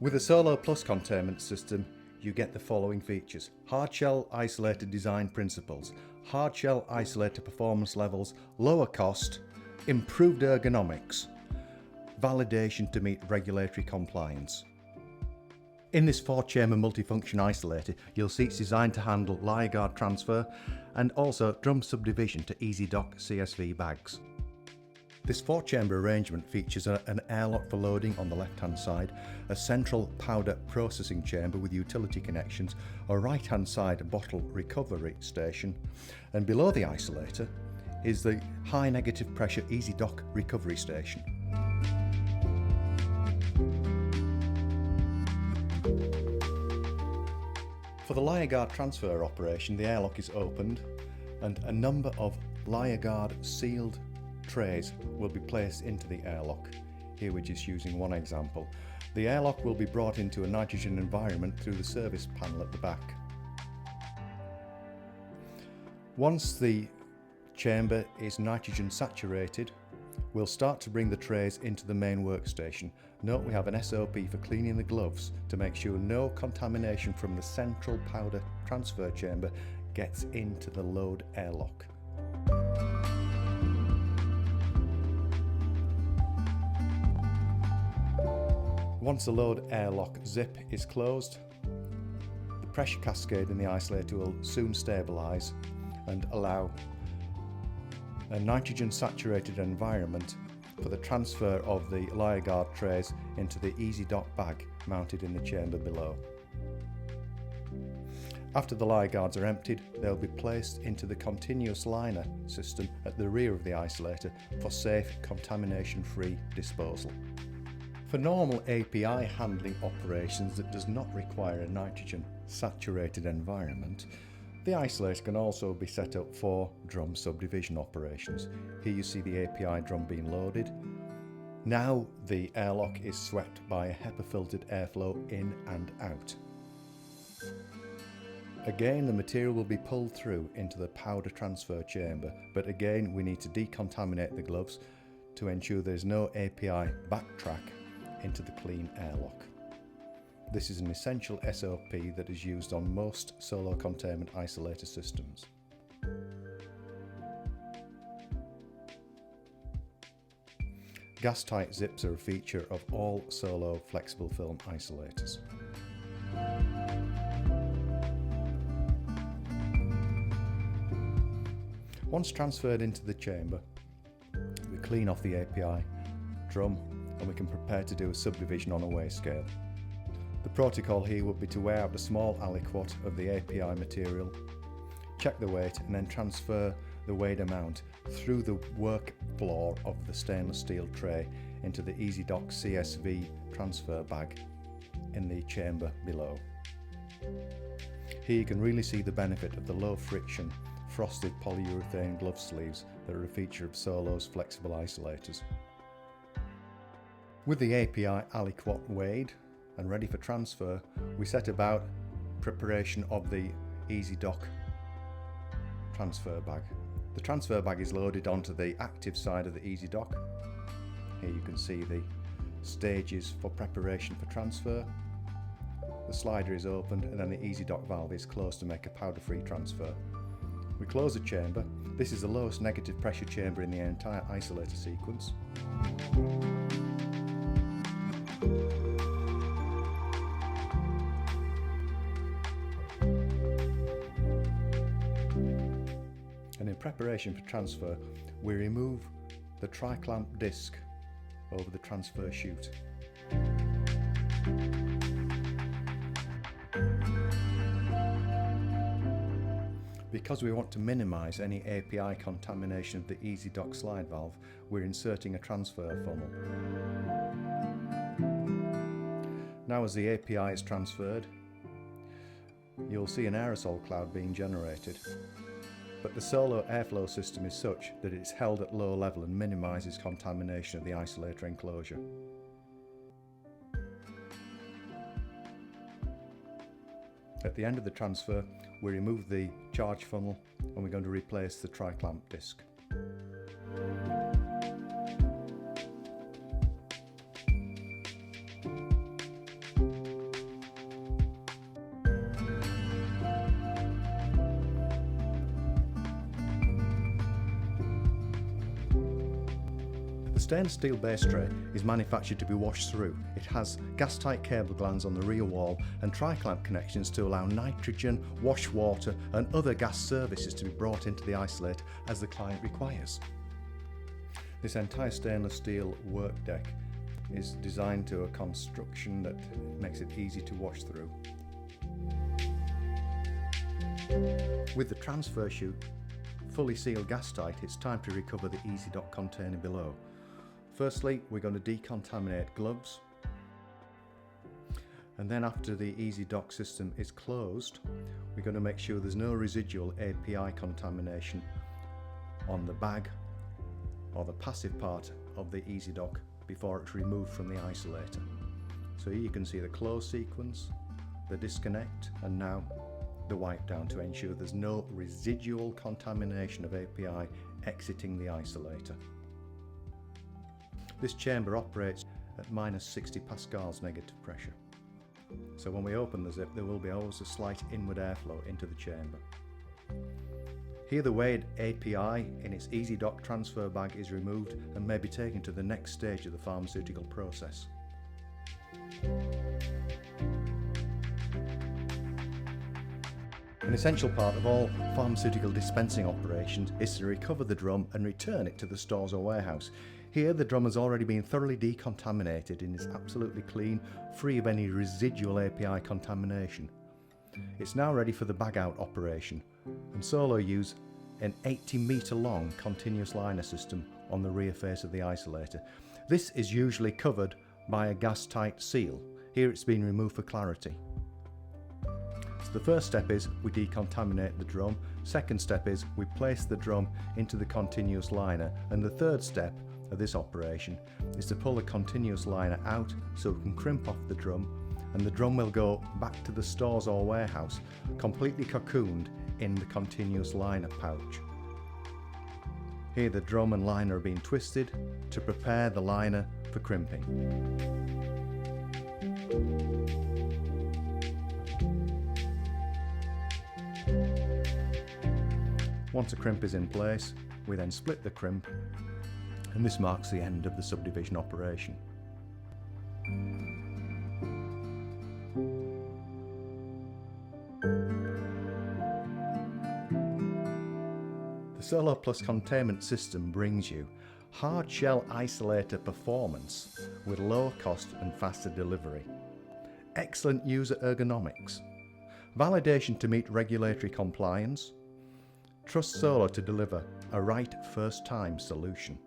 With a Solo Plus containment system, you get the following features: hardshell isolator design principles, hardshell isolator performance levels, lower cost, improved ergonomics, validation to meet regulatory compliance. In this 4-chamber multifunction isolator, you'll see it's designed to handle lyre guard transfer and also drum subdivision to EasyDock CSV bags. This 4-chamber arrangement features an airlock for loading on the left-hand side, a central powder processing chamber with utility connections, a right-hand side bottle recovery station, and below the isolator is the high negative pressure EasyDock recovery station. For the lyre guard transfer operation, the airlock is opened and a number of lyre guard sealed trays will be placed into the airlock. Here we're just using one example. The airlock will be brought into a nitrogen environment through the service panel at the back. Once the chamber is nitrogen saturated, we'll start to bring the trays into the main workstation. Note we have an SOP for cleaning the gloves to make sure no contamination from the central powder transfer chamber gets into the load airlock. Once the load airlock zip is closed, the pressure cascade in the isolator will soon stabilise and allow a nitrogen saturated environment for the transfer of the lyre guard trays into the EasyDock bag mounted in the chamber below. After the lyre guards are emptied, they'll be placed into the continuous liner system at the rear of the isolator for safe, contamination-free disposal. For normal API handling operations that does not require a nitrogen saturated environment, the isolator can also be set up for drum subdivision operations. Here you see the API drum being loaded. Now the airlock is swept by a HEPA filtered airflow in and out. Again, the material will be pulled through into the powder transfer chamber, but again we need to decontaminate the gloves to ensure there's no API backtrack into the clean airlock. This is an essential SOP that is used on most Solo containment isolator systems. Gas-tight zips are a feature of all Solo flexible film isolators. Once transferred into the chamber, we clean off the API drum and we can prepare to do a subdivision on a weigh scale. The protocol here would be to weigh out a small aliquot of the API material, check the weight and then transfer the weighed amount through the work floor of the stainless steel tray into the EasyDock CSV transfer bag in the chamber below. Here you can really see the benefit of the low friction frosted polyurethane glove sleeves that are a feature of Solo's flexible isolators. With the API aliquot weighed and ready for transfer, we set about preparation of the EasyDock transfer bag. The transfer bag is loaded onto the active side of the EasyDock. Here you can see the stages for preparation for transfer. The slider is opened and then the EasyDock valve is closed to make a powder-free transfer. We close the chamber. This is the lowest negative pressure chamber in the entire isolator sequence. And in preparation for transfer, we remove the tri-clamp disc over the transfer chute. Because we want to minimise any API contamination of the EasyDock slide valve, we're inserting a transfer funnel. Now as the API is transferred, you'll see an aerosol cloud being generated. But the Solo airflow system is such that it's held at low level and minimises contamination of the isolator enclosure. At the end of the transfer, we remove the charge funnel and we're going to replace the tri-clamp disc. The stainless steel base tray is manufactured to be washed through. It has gas-tight cable glands on the rear wall and tri-clamp connections to allow nitrogen, wash water and other gas services to be brought into the isolator as the client requires. This entire stainless steel work deck is designed to a construction that makes it easy to wash through. With the transfer chute fully sealed gas tight, it's time to recover the EasyDock container below. Firstly, we're going to decontaminate gloves, and then after the EasyDock system is closed, we're going to make sure there's no residual API contamination on the bag or the passive part of the EasyDock before it's removed from the isolator. So here you can see the close sequence, the disconnect, and now the wipe down to ensure there's no residual contamination of API exiting the isolator. This chamber operates at -60 pascals negative pressure. So when we open the zip, there will be always a slight inward airflow into the chamber. Here the weighed API in its EasyDock transfer bag is removed and may be taken to the next stage of the pharmaceutical process. An essential part of all pharmaceutical dispensing operations is to recover the drum and return it to the stores or warehouse. Here the drum has already been thoroughly decontaminated and is absolutely clean, free of any residual API contamination. It's now ready for the bag out operation, and Solo use an 80-metre long continuous liner system on the rear face of the isolator. This is usually covered by a gas-tight seal. Here it's been removed for clarity. So the first step is we decontaminate the drum, second step is we place the drum into the continuous liner, and the third step of this operation is to pull the continuous liner out so we can crimp off the drum, and the drum will go back to the stores or warehouse completely cocooned in the continuous liner pouch. Here the drum and liner are being twisted to prepare the liner for crimping. Once a crimp is in place, we then split the crimp, and this marks the end of the subdivision operation. The Solo Plus containment system brings you hard shell isolator performance with lower cost and faster delivery, excellent user ergonomics, validation to meet regulatory compliance. Trust Solo to deliver a right first time solution.